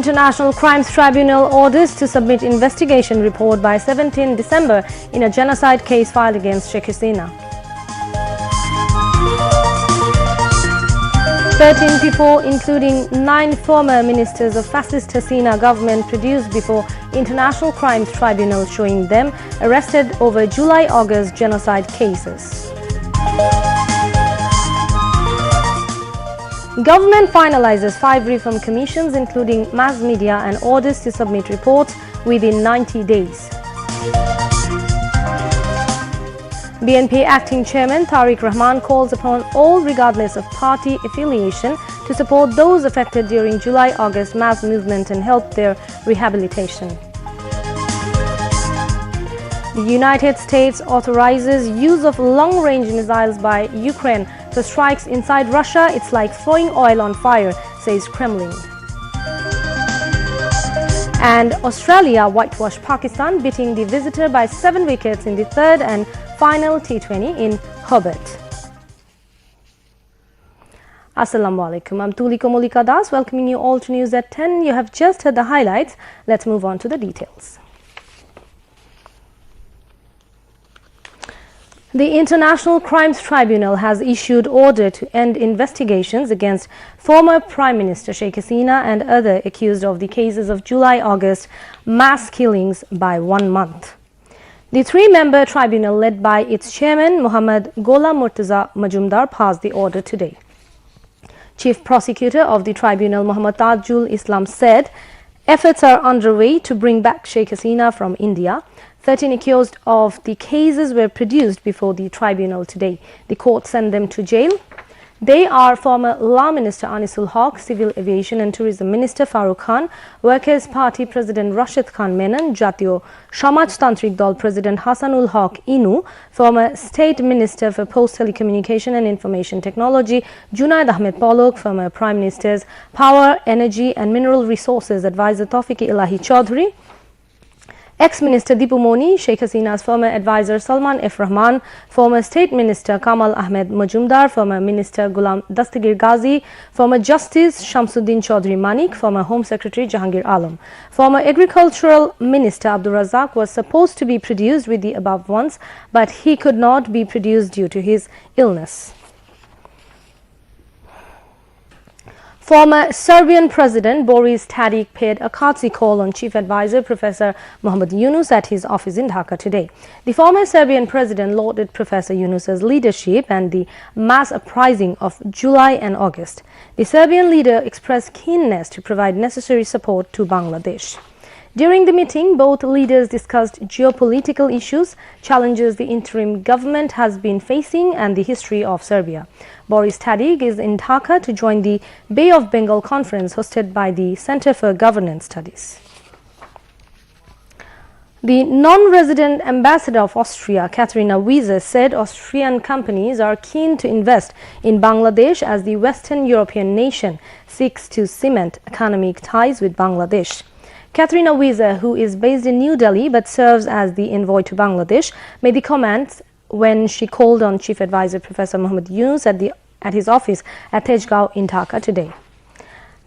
International Crimes Tribunal orders to submit investigation report by 17 December in a genocide case filed against Sheikh Hasina. 13 people, including 9 former ministers of fascist Hasina government, produced before International Crimes Tribunal, showing them arrested over July-August genocide cases. Government finalizes 5 reform commissions, including mass media, and orders to submit reports within 90 days. BNP Acting Chairman Tariq Rahman calls upon all, regardless of party affiliation, to support those affected during July-August mass movement and help their rehabilitation. The United States authorizes use of long-range missiles by Ukraine for strikes inside Russia. It's like throwing oil on fire, says Kremlin. And Australia whitewashed Pakistan, beating the visitor by 7 wickets in the third and final T20 in Hobart. Assalamu alaikum. I'm Tuliko Molika Das, welcoming you all to News at 10. You have just heard the highlights. Let's move on to the details. The International Crimes Tribunal has issued order to end investigations against former Prime Minister Sheikh Hasina and other accused of the cases of July-August mass killings by 1 month. The 3-member tribunal, led by its chairman Muhammad Gholam Murtaza Majumdar, passed the order today. Chief Prosecutor of the tribunal, Muhammad Tajul Islam, said efforts are underway to bring back Sheikh Hasina from India. 13 accused of the cases were produced before the tribunal today. The court sent them to jail. They are former Law Minister Anisul Haq, Civil Aviation and Tourism Minister Farooq Khan, Workers' Party President Rashid Khan Menon, Jatiyo Samajtantrik Dol President Hasanul Haq Inu, former State Minister for Post, Telecommunication and Information Technology Junaid Ahmed Polok, former Prime Minister's Power, Energy and Mineral Resources Advisor Tawfiq Ilahi Chaudhry, Ex-Minister Dipu Moni, Sheikh Hasina's former advisor Salman F. Rahman, former State Minister Kamal Ahmed Majumdar, former Minister Ghulam Dastagir Ghazi, former Justice Shamsuddin Chaudhry Manik, former Home Secretary Jahangir Alam. Former Agricultural Minister Abdul Razak was supposed to be produced with the above ones, but he could not be produced due to his illness. Former Serbian President Boris Tadic paid a courtesy call on Chief Advisor Professor Muhammad Yunus at his office in Dhaka today. The former Serbian President lauded Professor Yunus's leadership and the mass uprising of July and August. The Serbian leader expressed keenness to provide necessary support to Bangladesh. During the meeting, both leaders discussed geopolitical issues, challenges the interim government has been facing, and the history of Serbia. Boris Tadic is in Dhaka to join the Bay of Bengal conference hosted by the Center for Governance Studies. The non-resident ambassador of Austria, Katharina Wiese, said Austrian companies are keen to invest in Bangladesh as the Western European nation seeks to cement economic ties with Bangladesh. Katharina Wiese, who is based in New Delhi but serves as the envoy to Bangladesh, made the comments when she called on Chief Advisor Professor Muhammad Yunus at his office at Tejgaon in Dhaka today.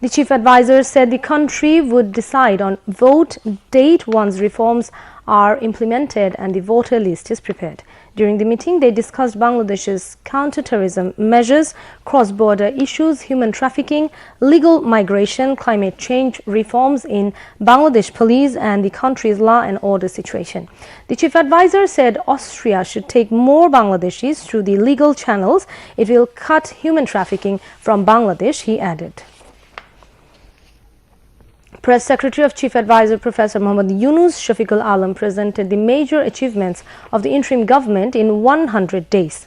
The Chief Advisor said the country would decide on vote date once reforms are implemented and the voter list is prepared. During the meeting, they discussed Bangladesh's counter-terrorism measures, cross-border issues, human trafficking, legal migration, climate change reforms in Bangladesh police, and the country's law and order situation. The Chief Advisor said Austria should take more Bangladeshis through the legal channels. It will cut human trafficking from Bangladesh, he added. Press Secretary of Chief Advisor Professor Muhammad Yunus, Shafiqul Alam, presented the major achievements of the interim government in 100 days.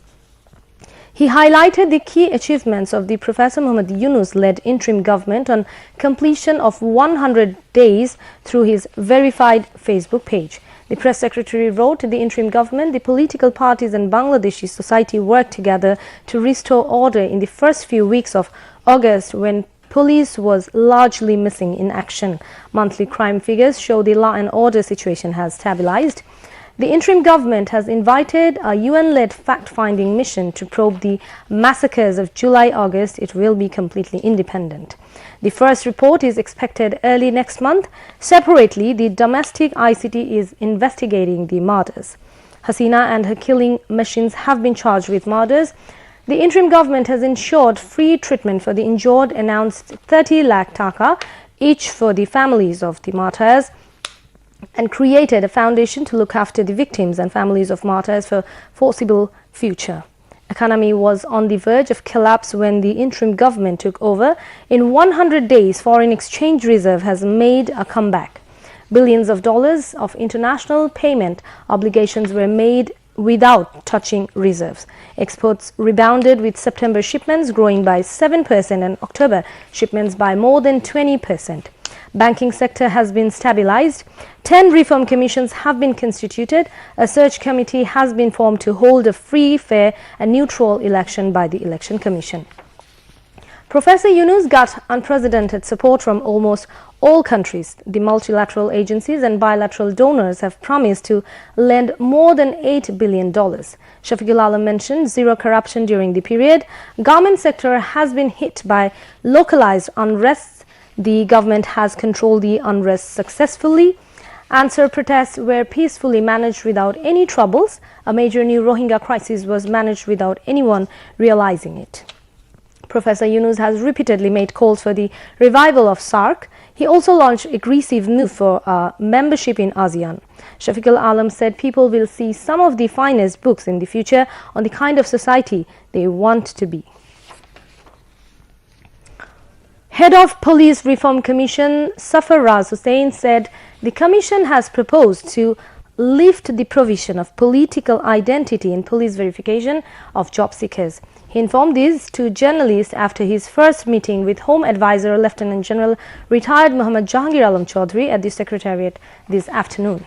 He highlighted the key achievements of the Professor Muhammad Yunus-led interim government on completion of 100 days through his verified Facebook page. The Press Secretary wrote, the interim government, the political parties and Bangladeshi society worked together to restore order in the first few weeks of August when police was largely missing in action. Monthly crime figures show the law and order situation has stabilized. The interim government has invited a UN-led fact-finding mission to probe the massacres of July-August. It will be completely independent. The first report is expected early next month. Separately, the domestic ICT is investigating the murders. Hasina and her killing machines have been charged with murders. The interim government has ensured free treatment for the injured, announced 30 lakh taka each for the families of the martyrs, and created a foundation to look after the victims and families of martyrs for foreseeable future. Economy was on the verge of collapse when the interim government took over. In 100 days, foreign exchange reserve has made a comeback. Billions of dollars of international payment obligations were made without touching reserves. Exports rebounded with September shipments growing by 7% and October shipments by more than 20%. Banking sector has been stabilized. 10 reform commissions have been constituted. A search committee has been formed to hold a free, fair and neutral election by the Election Commission. Professor Yunus got unprecedented support from almost all countries. The multilateral agencies and bilateral donors have promised to lend more than $8 billion. Shafiqul Alam mentioned zero corruption during the period. Garment sector has been hit by localized unrest. The government has controlled the unrest successfully. Answer protests were peacefully managed without any troubles. A major new Rohingya crisis was managed without anyone realizing it. Professor Yunus has repeatedly made calls for the revival of SAARC. He also launched aggressive move for membership in ASEAN. Shafiqul Alam said people will see some of the finest books in the future on the kind of society they want to be. Head of Police Reform Commission Sarfaraz Hussain said the Commission has proposed to lift the provision of political identity in police verification of job seekers. He informed this to journalists after his first meeting with Home Advisor Lieutenant General retired Muhammad Jahangir Alam Chaudhry at the Secretariat this afternoon.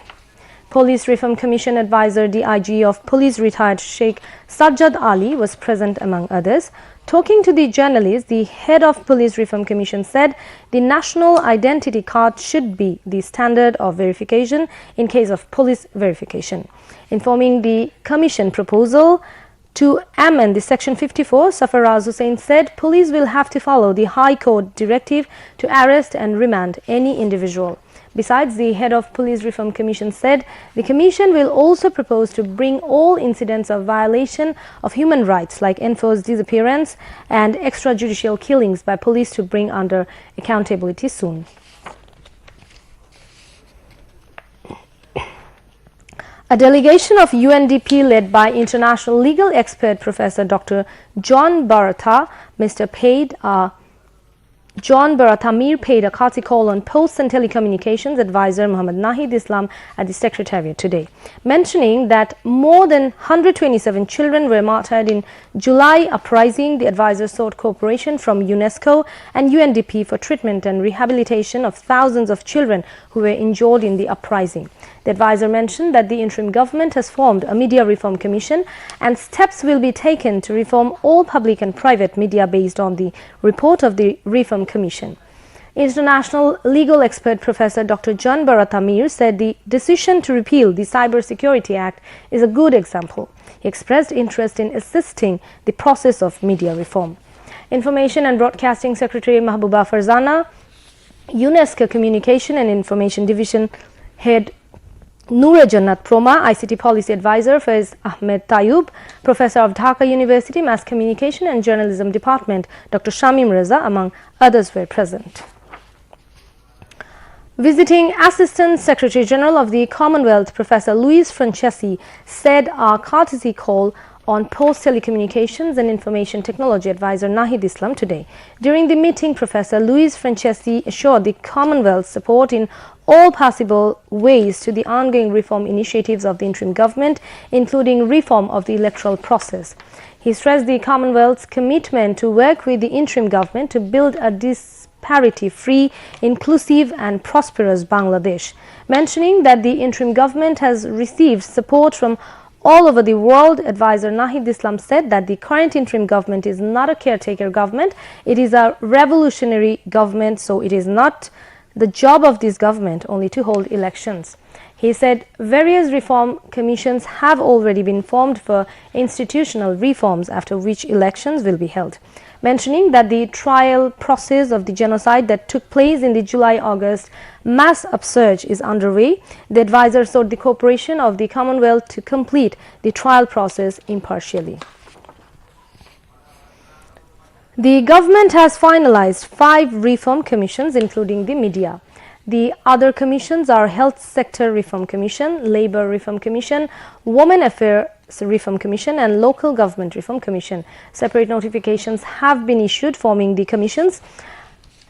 Police Reform Commission Advisor DIG of Police retired Sheikh Sajjad Ali was present among others. Talking to the journalists, the head of Police Reform Commission said the national identity card should be the standard of verification in case of police verification. Informing the Commission proposal to amend the Section 54, Sarfaraz Hussain said police will have to follow the High Court directive to arrest and remand any individual. Besides, the head of Police Reform Commission said the Commission will also propose to bring all incidents of violation of human rights like enforced disappearance and extrajudicial killings by police to bring under accountability soon. A delegation of UNDP led by international legal expert Professor Dr. John Baratta Mir paid a courtesy call on Posts and Telecommunications Advisor Muhammad Nahid Islam at the Secretariat today, mentioning that more than 127 children were martyred in July Uprising. The advisor sought cooperation from UNESCO and UNDP for treatment and rehabilitation of thousands of children who were injured in the uprising. The advisor mentioned that the interim government has formed a media reform commission and steps will be taken to reform all public and private media based on the report of the Reform Commission. International legal expert Professor Dr. John Baratta Mir said the decision to repeal the Cyber Security Act is a good example. He expressed interest in assisting the process of media reform. Information and Broadcasting Secretary Mahbooba Farzana, UNESCO Communication and Information Division Head Noor Jannat Proma, ICT Policy Advisor Faiz Ahmed Tayyub, Professor of Dhaka University Mass Communication and Journalism Department Dr. Shamim Reza, among others were present. Visiting Assistant Secretary General of the Commonwealth Professor Louis Francesi said a courtesy call on Post Telecommunications and Information Technology Advisor Nahid Islam today. During the meeting, Professor Louis Francesi assured the Commonwealth's support in all possible ways to the ongoing reform initiatives of the interim government, including reform of the electoral process. He stressed the Commonwealth's commitment to work with the interim government to build a disparity-free, inclusive and prosperous Bangladesh, mentioning that the interim government has received support from all over the world. Advisor Nahid Islam said that the current interim government is not a caretaker government, it is a revolutionary government, so it is not the job of this government only to hold elections. He said various reform commissions have already been formed for institutional reforms, after which elections will be held. Mentioning that the trial process of the genocide that took place in the July-August mass upsurge is underway, the advisor sought the cooperation of the Commonwealth to complete the trial process impartially. The government has finalized 5 reform commissions, including the media. The other commissions are Health Sector Reform Commission, Labour Reform Commission, Women Affairs Reform Commission and Local Government Reform Commission. Separate notifications have been issued forming the commissions.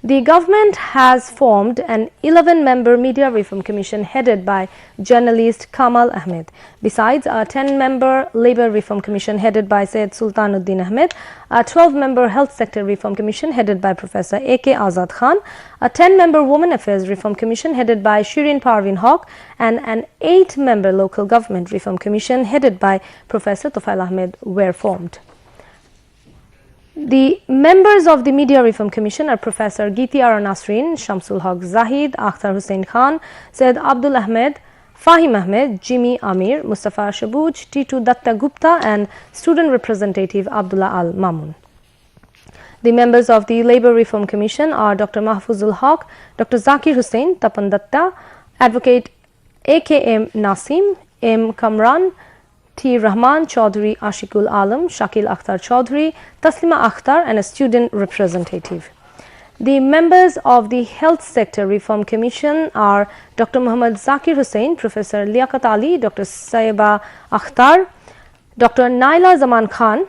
The government has formed an 11-member Media Reform Commission headed by journalist Kamal Ahmed. Besides, a 10-member Labour Reform Commission headed by Syed Sultanuddin Ahmed, a 12-member Health Sector Reform Commission headed by Professor A.K. Azad Khan, a 10-member Women Affairs Reform Commission headed by Shirin Parvin Haq, and an 8-member Local Government Reform Commission headed by Professor Tofail Ahmed were formed. The members of the Media Reform Commission are Professor Giti Ara Nasrin, Shamsul Haq Zahid, Akhtar Hussain Khan, Syed Abdul Ahmed, Fahim Ahmed, Jimmy Amir, Mustafa Shabuj, Titu Datta Gupta and Student Representative Abdullah Al Mamun. The members of the Labour Reform Commission are Dr. Mahfuzul Haq, Dr. Zakir Hussain, Tapan Datta, Advocate A.K.M. Nasim, M. Kamran, T. Rahman Chaudhry, Ashikul Alam, Shakil Akhtar Chaudhry, Taslima Akhtar and a student representative. The members of the Health Sector Reform Commission are Dr. Muhammad Zakir Hussain, Professor Liaquat Ali, Dr. Saiba Akhtar, Dr. Naila Zaman Khan,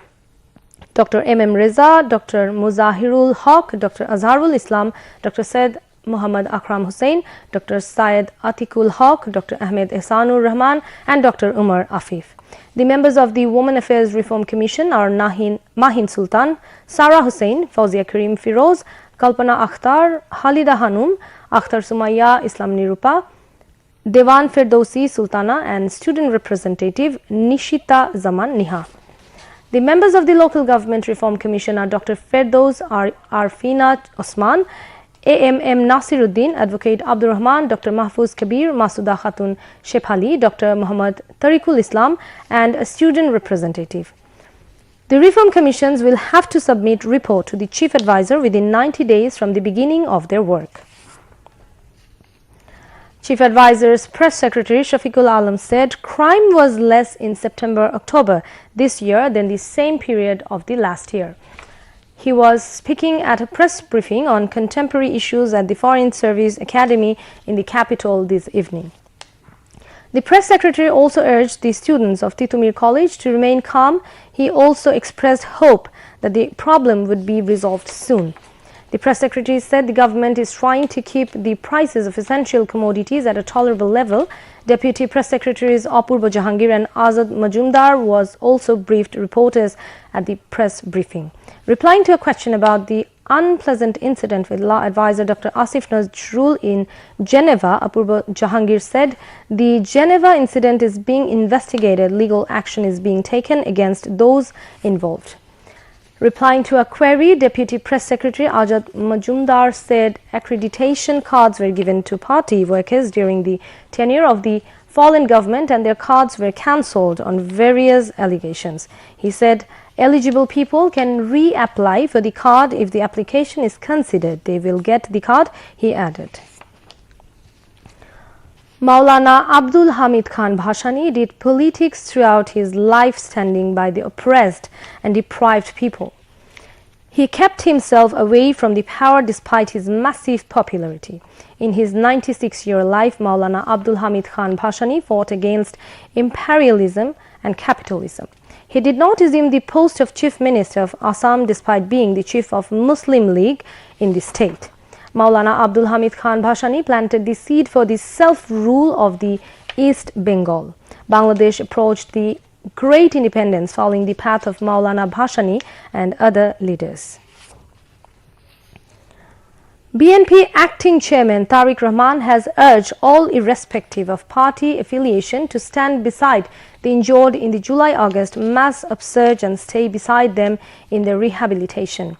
Dr. M.M. Reza, Dr. Muzahirul Haq, Dr. Azharul Islam, Dr. Syed Muhammad Akram Hussain, Dr. Syed Atikul Haq, Dr. Ahmed Ehsanur Rahman and Dr. Umar Afif. The members of the Women Affairs Reform Commission are Mahin Sultan, Sarah Hussain, Fauzia Karim Firoz, Kalpana Akhtar, Halida Hanum, Akhtar Sumaya Islam Nirupa, Dewan Firdausi Sultana and student representative Nishita Zaman Niha. The members of the Local Government Reform Commission are Dr. Firdaus Arfina Osman, A.M.M. Nasiruddin, Advocate Abdur Rahman, Dr. Mahfuz Kabir, Masuda Khatun Shephali, Dr. Muhammad Tariqul Islam and a student representative. The reform commissions will have to submit report to the Chief Advisor within 90 days from the beginning of their work. Chief Advisor's Press Secretary Shafiqul Alam said crime was less in September-October this year than the same period of the last year. He was speaking at a press briefing on contemporary issues at the Foreign Service Academy in the capital this evening. The press secretary also urged the students of Titumir College to remain calm. He also expressed hope that the problem would be resolved soon. The press secretary said the government is trying to keep the prices of essential commodities at a tolerable level. Deputy Press Secretaries Apurba Jahangir and Azad Majumdar was also briefed reporters at the press briefing. Replying to a question about the unpleasant incident with law advisor Dr. Asif Nazrul in Geneva, Apurba Jahangir said the Geneva incident is being investigated. Legal action is being taken against those involved. Replying to a query, Deputy Press Secretary Azad Majumdar said accreditation cards were given to party workers during the tenure of the fallen government and their cards were cancelled on various allegations. He said eligible people can reapply for the card if the application is considered. They will get the card, he added. Maulana Abdul Hamid Khan Bhashani did politics throughout his life, standing by the oppressed and deprived people. He kept himself away from the power despite his massive popularity. In his 96-year life, Maulana Abdul Hamid Khan Bhashani fought against imperialism and capitalism. He did not assume the post of Chief Minister of Assam despite being the chief of Muslim League in the state. Maulana Abdul Hamid Khan Bhashani planted the seed for the self-rule of the East Bengal. Bangladesh approached the great independence following the path of Maulana Bhashani and other leaders. BNP Acting Chairman Tariq Rahman has urged all, irrespective of party affiliation, to stand beside the injured in the July-August mass upsurge and stay beside them in their rehabilitation.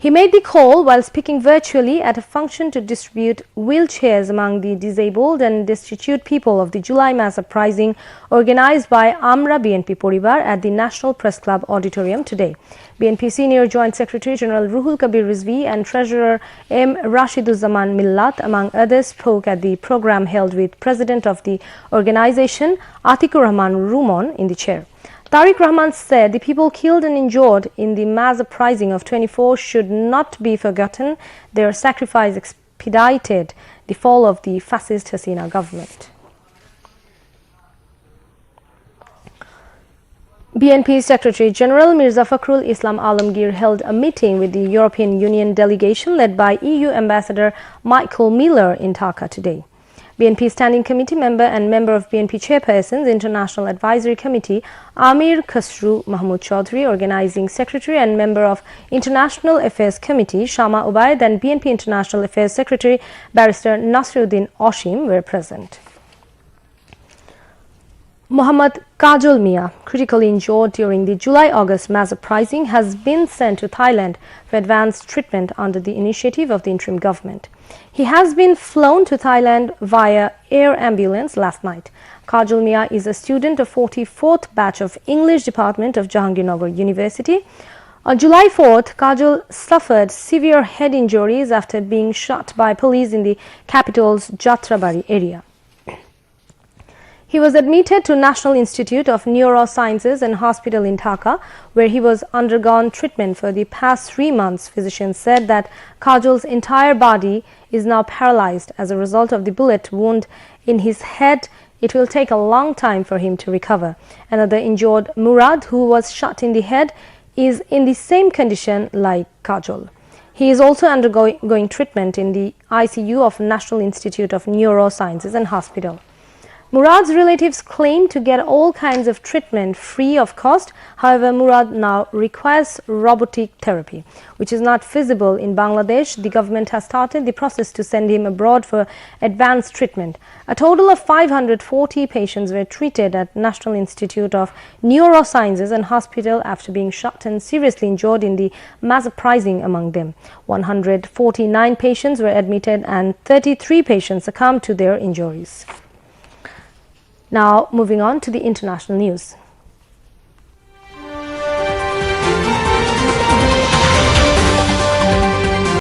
He made the call while speaking virtually at a function to distribute wheelchairs among the disabled and destitute people of the July mass uprising organized by Amra BNP Poribar at the National Press Club Auditorium today. BNP Senior Joint Secretary General Ruhul Kabir Rizvi and Treasurer M. Rashiduzzaman Millat, among others, spoke at the program held with President of the organization, Atikur Rahman Rumon, in the chair. Tariq Rahman said the people killed and injured in the mass uprising of 24 should not be forgotten. Their sacrifice expedited the fall of the fascist Hasina government. BNP Secretary General Mirza Fakhrul Islam Alamgir held a meeting with the European Union delegation led by EU Ambassador Michael Miller in Dhaka today. BNP Standing Committee member and member of BNP Chairperson's International Advisory Committee, Amir Khusru Mahmood Chaudhry, Organizing Secretary and member of International Affairs Committee, Shama Ubaid, and BNP International Affairs Secretary, Barrister Nasruddin Oshim were present. Mohammad Kajol Mia, critically injured during the July-August mass uprising, has been sent to Thailand for advanced treatment under the initiative of the interim government. He has been flown to Thailand via air ambulance last night. Kajol Mia is a student of 44th batch of English Department of Jahangirnagar University. On July 4th, Kajol suffered severe head injuries after being shot by police in the capital's Jatrabari area. He was admitted to National Institute of Neurosciences and Hospital in Dhaka, where he was undergone treatment for the past 3 months. Physicians said that Kajol's entire body is now paralyzed as a result of the bullet wound in his head. It will take a long time for him to recover. Another injured, Murad, who was shot in the head, is in the same condition like Kajol. He is also undergoing treatment in the ICU of National Institute of Neurosciences and Hospital. Murad's relatives claim to get all kinds of treatment free of cost. However, Murad now requires robotic therapy, which is not feasible in Bangladesh. The government has started the process to send him abroad for advanced treatment. A total of 540 patients were treated at National Institute of Neurosciences and Hospital after being shot and seriously injured in the mass uprising among them. 149 patients were admitted and 33 patients succumbed to their injuries. Now, moving on to the international news.